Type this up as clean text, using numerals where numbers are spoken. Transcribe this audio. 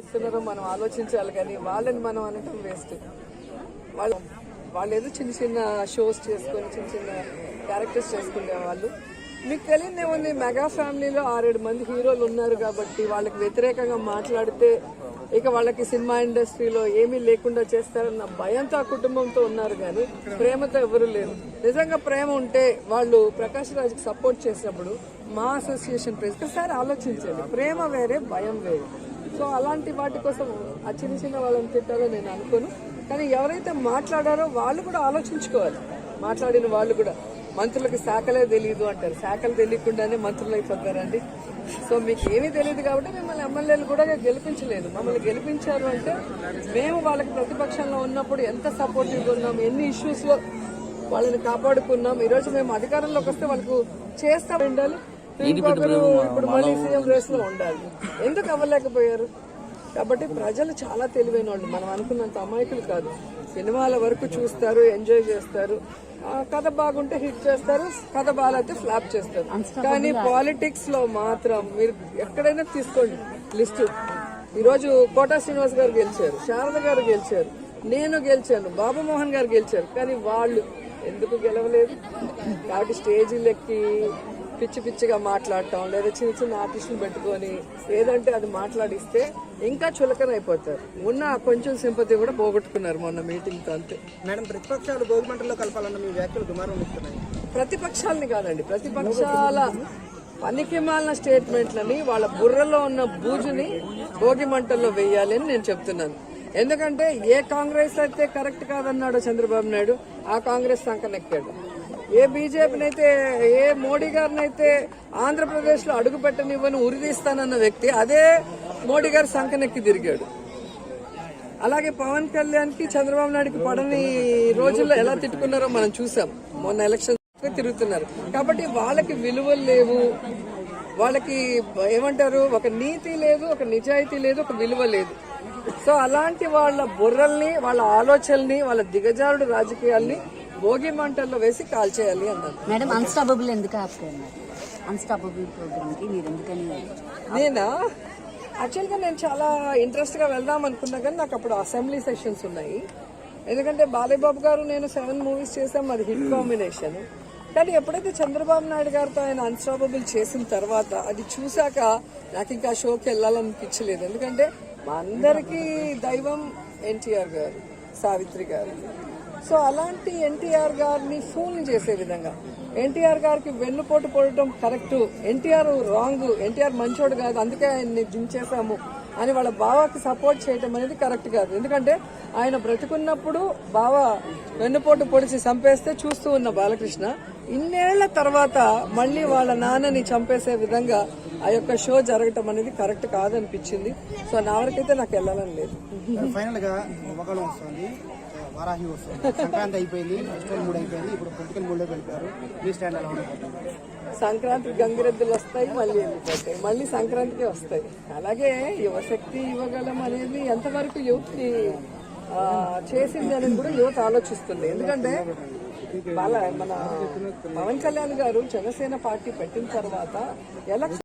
ఇస్తున్నారో మనం ఆలోచించాలి, కానీ వాళ్ళని మనం అనటం వేస్ట్. వాళ్ళు ఏదో చిన్న చిన్న షోస్ చేసుకొని చిన్న చిన్న క్యారెక్టర్స్ చేసుకునే వాళ్ళు. మీకు తెలియదు ఏముంది, మెగా ఫ్యామిలీలో 6-7 మంది హీరోలు ఉన్నారు కాబట్టి వాళ్ళకి వ్యతిరేకంగా మాట్లాడితే ఇక వాళ్ళకి సినిమా ఇండస్ట్రీలో ఏమీ లేకుండా చేస్తారన్న భయంతో ఆ కుటుంబంతో ఉన్నారు, కానీ ప్రేమతో ఎవరు లేరు. నిజంగా ప్రేమ ఉంటే వాళ్ళు ప్రకాష్ రాజ్కి సపోర్ట్ చేసినప్పుడు మా అసోసియేషన్ ప్రెసిడెంట్ ఒకసారి ఆలోచించండి. ప్రేమ వేరే, భయం వేరే. సో అలాంటి వాటి కోసం ఆ చిన్న చిన్న వాళ్ళని తిట్టాలో నేను అనుకోను. కానీ ఎవరైతే మాట్లాడారో వాళ్ళు కూడా ఆలోచించుకోవాలి. మాట్లాడిన వాళ్ళు కూడా, మంత్రులకు శాఖలే తెలియదు అంటారు, శాఖలు తెలియకుండానే మంత్రులు అయిపోతారండి. సో మీకు ఏమీ తెలియదు కాబట్టి మిమ్మల్ని ఎమ్మెల్యేలు కూడా గెలిపించలేదు. మమ్మల్ని గెలిపించారు అంటే మేము వాళ్ళకి ప్రతిపక్షంలో ఉన్నప్పుడు ఎంత సపోర్టివ్గా ఉన్నాం, ఎన్ని ఇష్యూస్లో వాళ్ళని కాపాడుకున్నాం. ఈరోజు మేము అధికారంలోకి వస్తే వాళ్ళకు చేస్తా ఉండాలి, ఇప్పుడు మళ్ళీ సీఎం రేస్ లో ఉండాలి. ఎందుకు అవ్వలేకపోయారు? కాబట్టి ప్రజలు చాలా తెలివైన వాళ్ళు, మనం అనుకున్నంత అమాయకులు కాదు. సినిమాల వరకు చూస్తారు, ఎంజాయ్ చేస్తారు, కథ బాగుంటే హిట్ చేస్తారు, కథ బాగాలైతే ఫ్లాప్ చేస్తారు. కానీ పాలిటిక్స్ లో మాత్రం మీరు ఎక్కడైనా తీసుకోండి లిస్టు. ఈరోజు కోటా శ్రీనివాస్ గారు గెలిచారు, శారద గారు గెలిచారు, నేను గెలిచాను, బాబు మోహన్ గారు గెలిచారు. కానీ వాళ్ళు ఎందుకు గెలవలేదు? కాబట్టి స్టేజీలెక్కి పిచ్చి పిచ్చిగా మాట్లాడటం, లేదా చిన్న చిన్న ఆర్టిస్టులు పెట్టుకొని ఏదంటే అది మాట్లాడిస్తే ఇంకా చులకన అయిపోతారు. ఉన్న కొంచెం సింపతి కూడా పోగొట్టుకున్నారు మొన్న మీటింగ్తో, అంతే. మేడం, ప్రతిపక్షాలు భోగిమంటల్లో కలపాలన్న మీ వ్యాఖ్యలు దుమారం ఇస్తున్నాయి. ప్రతిపక్షాలని కాదండి, ప్రతిపక్షాల పనికి మాలిన స్టేట్మెంట్లని, వాళ్ళ బుర్రలో ఉన్న బూజుని భోగి మంటల్లో వేయాలి అని నేను చెప్తున్నాను. ఎందుకంటే ఏ కాంగ్రెస్ అయితే కరెక్ట్ కాదన్నాడో చంద్రబాబు నాయుడు, ఆ కాంగ్రెస్ సంకనెక్కాడు. ఏ బీజేపీనైతే, ఏ మోడీ గారినైతే ఆంధ్రప్రదేశ్ లో అడుగు పెట్టనివ్వని ఉరిదీస్తానన్న వ్యక్తి అదే మోడీ గారు సంకనెక్కి తిరిగాడు. అలాగే పవన్ కళ్యాణ్ కి చంద్రబాబు నాయుడుకి పడని రోజుల్లో ఎలా తిట్టుకున్నారో మనం చూసాం. మొన్న ఎలక్షన్ తిరుగుతున్నారు. కాబట్టి వాళ్ళకి విలువలు లేవు, వాళ్ళకి ఏమంటారు, ఒక నీతి లేదు, ఒక నిజాయితీ లేదు, ఒక విలువ లేదు. సో అలాంటి వాళ్ళ బుర్రల్ని, వాళ్ళ ఆలోచనల్ని, వాళ్ళ దిగజారుడు రాజకీయాల్ని భోగి మంటల్లో వేసి కాల్చేయాలి అన్నారు. మేడం, అన్స్టాపబుల్ ఎందుకు ఆపుతున్నారు? అన్స్టాపబుల్ ప్రోగ్రామ్ కి మీరు ఎందుకని? నేనా యాక్చువల్గా నేను చాలా ఇంట్రెస్ట్ గా వెళ్దాం అనుకున్నా, కానీ నాకు అప్పుడు అసెంబ్లీ సెషన్స్ ఉన్నాయి. ఎందుకంటే బాలయ్యబాబు గారు నేను 7 మూవీస్ చేసాం, అది హిట్ కాంబినేషన్. కానీ ఎప్పుడైతే చంద్రబాబు నాయుడు గారితో ఆయన అన్స్టాపబుల్ చేసిన తర్వాత అది చూశాక నాకు ఇంకా షోకి వెళ్ళాలనిపించలేదు. ఎందుకంటే మా అందరికీ దైవం ఎన్టీఆర్ గారు, సావిత్రి గారు. సో అలాంటి ఎన్టీఆర్ గారిని ఫూల్ని చేసే విధంగా, ఎన్టీఆర్ గారికి వెన్నుపోటు పొడటం కరెక్ట్, ఎన్టీఆర్ రాంగ్, ఎన్టీఆర్ మంచోడు కాదు అందుకే ఆయన్ని దించేశాము అని వాళ్ళ బావకి సపోర్ట్ చేయటం అనేది కరెక్ట్ కాదు. ఎందుకంటే ఆయన బ్రతుకున్నప్పుడు బావ వెన్నుపోటు పొడిచి చంపేస్తే చూస్తూ ఉన్న బాలకృష్ణ ఇన్నేళ్ల తర్వాత మళ్ళీ వాళ్ళ నాన్నని చంపేసే విధంగా ఆ యొక్క షో జరగటం అనేది కరెక్ట్ కాదనిపించింది. సో నా వరకైతే నాకు వెళ్ళాలని లేదు. ఫైనల్ గా వస్తుంది, వారాహి వస్తుంది, సంక్రాంతి అయిపోయింది, ఫెస్టివల్ మూడ్ అయిపోయింది, ఇప్పుడు పొలిటికల్ మూడ్ లో వెళ్ళిపోయారు. మీ స్టాండ్ ఎలా ఉంటుంది? సంక్రాంతి గంగిరెద్దులు వస్తాయి, మళ్ళీ వెళ్ళిపోతాయి, మళ్ళీ సంక్రాంతికి వస్తాయి. అలాగే యువశక్తి యువగలం అనేది ఎంతవరకు యువతని చేసింది అనేది కూడా యువత ఆలోచిస్తుంది. ఎందుకంటే మన పవన్ కళ్యాణ్ గారు జనసేన పార్టీ పెట్టిన తర్వాత ఎలక్షన్